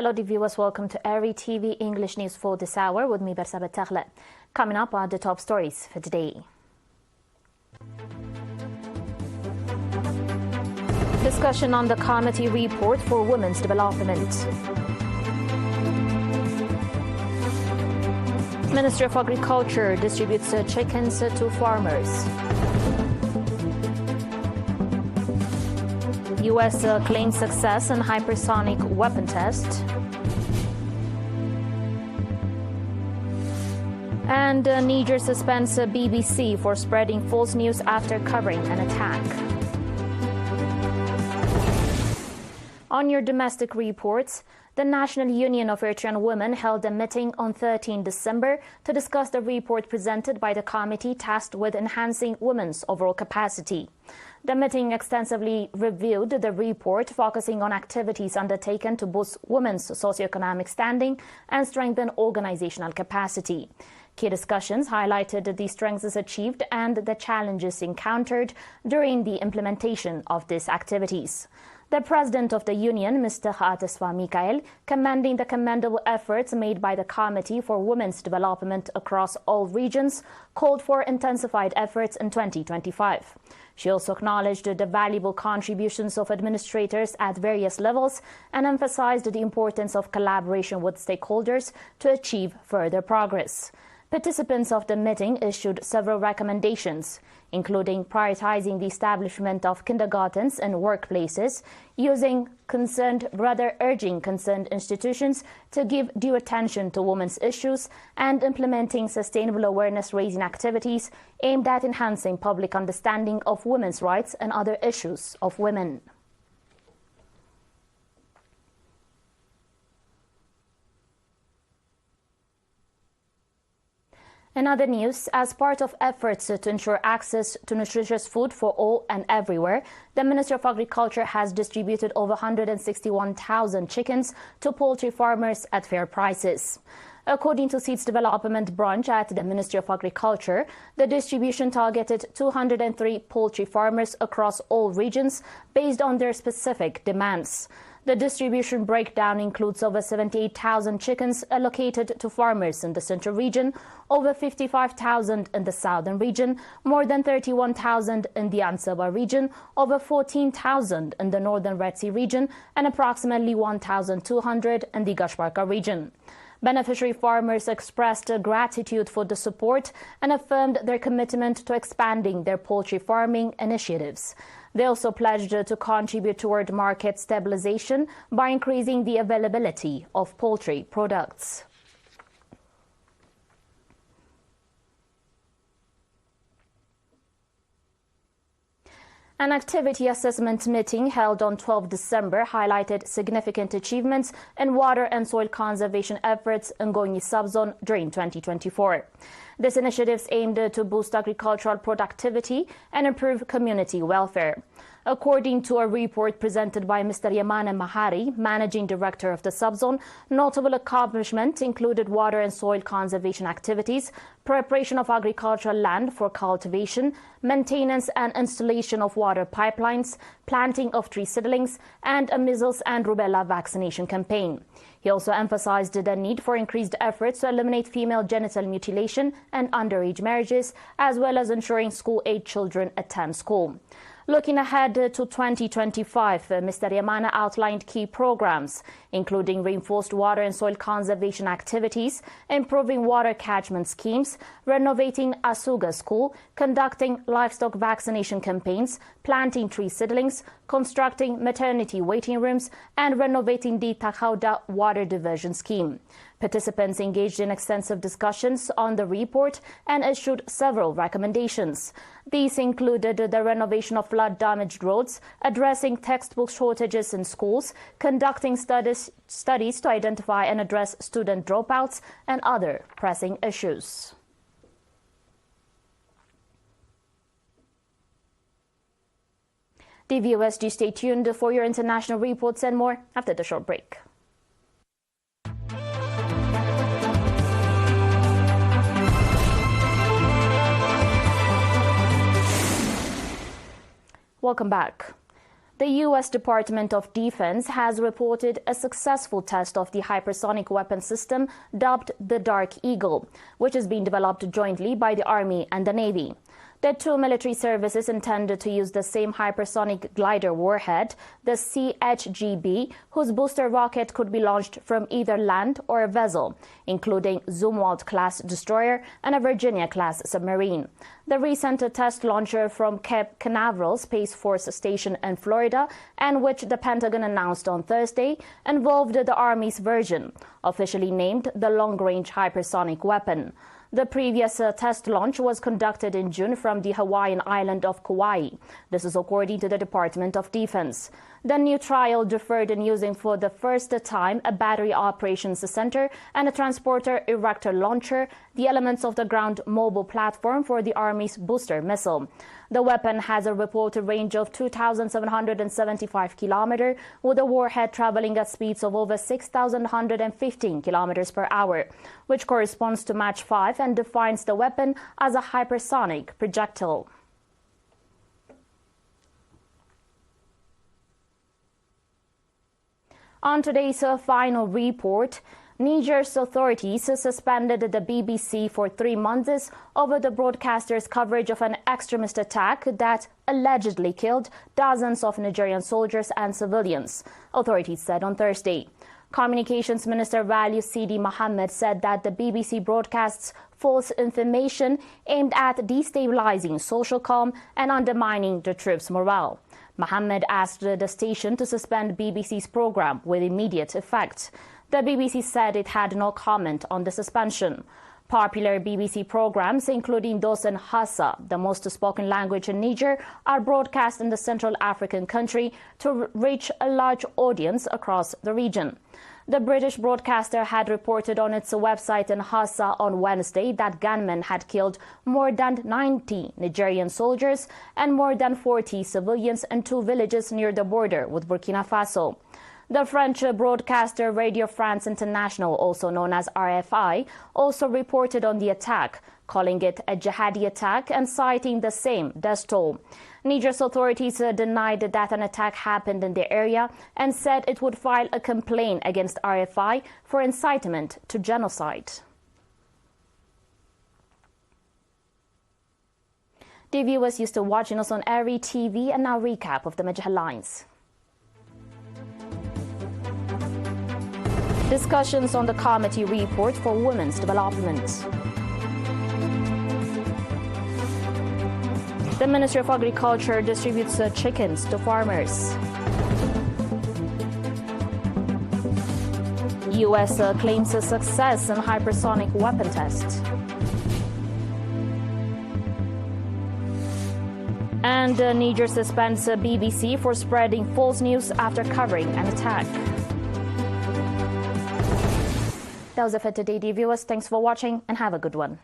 Hello, dear viewers. Welcome to ERi-TV English News for this hour with me, Bersabet Taghla. Coming up are the top stories for today. Discussion on the committee report for women's development. Ministry of Agriculture distributes chickens to farmers. U.S. claims success in hypersonic weapon test. And Niger suspends BBC for spreading false news after covering an attack. On your domestic reports, the National Union of Eritrean Women held a meeting on 13 December to discuss the report presented by the committee tasked with enhancing women's overall capacity. The meeting extensively reviewed the report, focusing on activities undertaken to boost women's socioeconomic standing and strengthen organizational capacity. Key discussions highlighted the strengths achieved and the challenges encountered during the implementation of these activities. The President of the Union, Mr. Hateswa Mikael, commending the commendable efforts made by the Committee for Women's Development across all regions, called for intensified efforts in 2025. She also acknowledged the valuable contributions of administrators at various levels and emphasized the importance of collaboration with stakeholders to achieve further progress. Participants of the meeting issued several recommendations, including prioritizing the establishment of kindergartens and workplaces, urging concerned institutions to give due attention to women's issues, and implementing sustainable awareness-raising activities aimed at enhancing public understanding of women's rights and other issues of women. In other news, as part of efforts to ensure access to nutritious food for all and everywhere, the Ministry of Agriculture has distributed over 161,000 chickens to poultry farmers at fair prices. According to Seeds Development Branch at the Ministry of Agriculture, the distribution targeted 203 poultry farmers across all regions based on their specific demands. The distribution breakdown includes over 78,000 chickens allocated to farmers in the central region, over 55,000 in the southern region, more than 31,000 in the Ansaba region, over 14,000 in the northern Red Sea region, and approximately 1,200 in the Gashbarka region. Beneficiary farmers expressed gratitude for the support and affirmed their commitment to expanding their poultry farming initiatives. They also pledged to contribute toward market stabilization by increasing the availability of poultry products. An activity assessment meeting held on 12 December highlighted significant achievements in water and soil conservation efforts in Gonyi subzone during 2024. These initiatives aimed to boost agricultural productivity and improve community welfare. According to a report presented by Mr. Yamane Mahari, Managing Director of the subzone, notable accomplishments included water and soil conservation activities, preparation of agricultural land for cultivation, maintenance and installation of water pipelines, planting of tree seedlings, and a measles and rubella vaccination campaign. He also emphasized the need for increased efforts to eliminate female genital mutilation and underage marriages, as well as ensuring school-age children attend school. Looking ahead to 2025, Mr. Yamana outlined key programs, including reinforced water and soil conservation activities, improving water catchment schemes, renovating Asuga School, conducting livestock vaccination campaigns, planting tree seedlings, constructing maternity waiting rooms, and renovating the Takhauda water diversion scheme. Participants engaged in extensive discussions on the report and issued several recommendations. These included the renovation of flood-damaged roads, addressing textbook shortages in schools, conducting studies to identify and address student dropouts, and other pressing issues. The viewers, do stay tuned for your international reports and more after the short break. Welcome back. The U.S. Department of Defense has reported a successful test of the hypersonic weapon system dubbed the Dark Eagle, which is being developed jointly by the Army and the Navy. The two military services intended to use the same hypersonic glider warhead, the CHGB, whose booster rocket could be launched from either land or a vessel, including Zumwalt-class destroyer and a Virginia-class submarine. The recent test launcher from Cape Canaveral Space Force Station in Florida, and which the Pentagon announced on Thursday, involved the Army's version, officially named the Long-Range Hypersonic Weapon. The previous test launch was conducted in June from the Hawaiian island of Kauai. This is according to the Department of Defense. The new trial deferred in using for the first time a battery operations center and a transporter erector launcher, the elements of the ground mobile platform for the Army's booster missile. The weapon has a reported range of 2,775 kilometers, with a warhead traveling at speeds of over 6,115 kilometers per hour, which corresponds to Mach 5 and defines the weapon as a hypersonic projectile. On today's final report, Niger's authorities suspended the BBC for 3 months over the broadcaster's coverage of an extremist attack that allegedly killed dozens of Nigerian soldiers and civilians, authorities said on Thursday. Communications Minister Value Sidi Mohammed said that the BBC broadcasts false information aimed at destabilizing social calm and undermining the troops' morale. Mohammed asked the station to suspend BBC's program with immediate effect. The BBC said it had no comment on the suspension. Popular BBC programs, including those in Hausa, the most spoken language in Niger, are broadcast in the Central African country to reach a large audience across the region. The British broadcaster had reported on its website in Hausa on Wednesday that gunmen had killed more than 90 Nigerian soldiers and more than 40 civilians in 2 villages near the border with Burkina Faso. The French broadcaster Radio France International, also known as RFI, also reported on the attack, calling it a jihadi attack and citing the same death toll. Niger's authorities denied that an attack happened in the area and said it would file a complaint against RFI for incitement to genocide. Dear viewers, you're still watching us on ERi-TV, and now recap of the major headlines. Discussions on the committee report for women's development. The Ministry of Agriculture distributes chickens to farmers. U.S. claims a success in hypersonic weapon test. And Niger suspends BBC for spreading false news after covering an attack. That was it for today, dear viewers. Thanks for watching and have a good one.